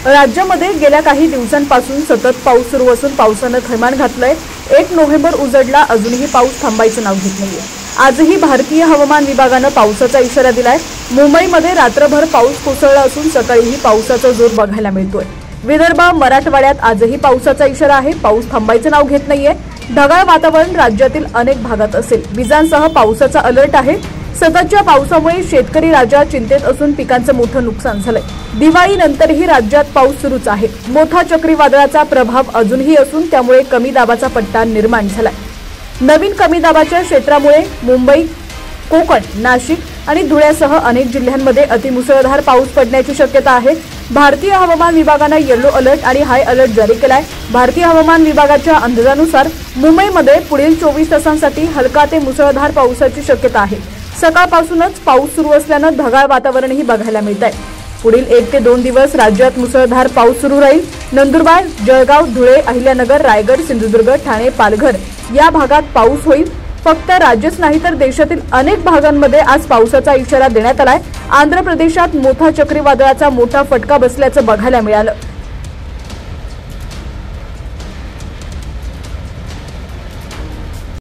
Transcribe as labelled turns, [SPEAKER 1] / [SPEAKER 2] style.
[SPEAKER 1] राज्यामध्ये गेल्या काही दिवसांपासून सतत पाऊस सुरू असून पावसानं थैमान घातलंय। 1 नोव्हेंबर उजडला, अजूनही पाऊस थांबायचं नाव घेत नाहीये। आजही भारतीय हवामान विभागानं पावसाचा इशारा दिलाय। मुंबईमध्ये रात्रभर पाऊस कोसळला असून सकाळीही पावसाचा जोर बघायला मिळतोय। विदर्भ, मराठवाड्यात आजही पावसाचा इशारा आहे। पाऊस थांबायचं नाव घेत नाहीये। ढगाळ वातावरण राज्यातील अनेक भागात असेल। विजांसह पावसाचा अलर्ट आहे। सततच्या पावसामुळे शेतकरी राजा चिंतेत असून पिकांचं मोठं नुकसान झालंय। दिवाळीनंतरही राज्यात पाऊस सुरूच आहे। मोठा चक्रीवादळाचा प्रभाव अजूनही असून त्यामुळे कमी दाबाचा पट्टा निर्माण झालाय। नवीन कमी दाबाच्या क्षेत्रामुळे मुंबई, कोकण, नाशिक आणि धुळ्यासह अनेक जिल्ह्यांमध्ये अतिमुसळधार पाऊस पडण्याची शक्यता आहे। भारतीय हवामान विभागाने येलो अलर्ट आणि हाय अलर्ट जारी केलाय। भारतीय हवामान विभागाच्या अंदाजानुसार मुंबईमध्ये पुढील 24 तासांसाठी हलका ते मुसळधार पावसाची शक्यता आहे। सकाळपासूनच पाऊस सुरू असल्याने ढगाळ वातावरणही बघायला मिळतंय। पुढील 1 ते 2 दिवस राज्यात मुसळधार पाऊस सुरू राहील। नंदुरबार, जळगाव, धुळे, अहिल्यानगर, रायगड, सिंधुदुर्ग, ठाणे, पालघर या भागात पाऊस होईल। फक्त राज्यच नाही तर देशातील अनेक भागांमध्ये आज पावसाचा इशारा देण्यात आलाय। आंध्र प्रदेशात मोठा चक्रीवादळाचा मोठा फटका बसल्याचं बघायला मिळालं।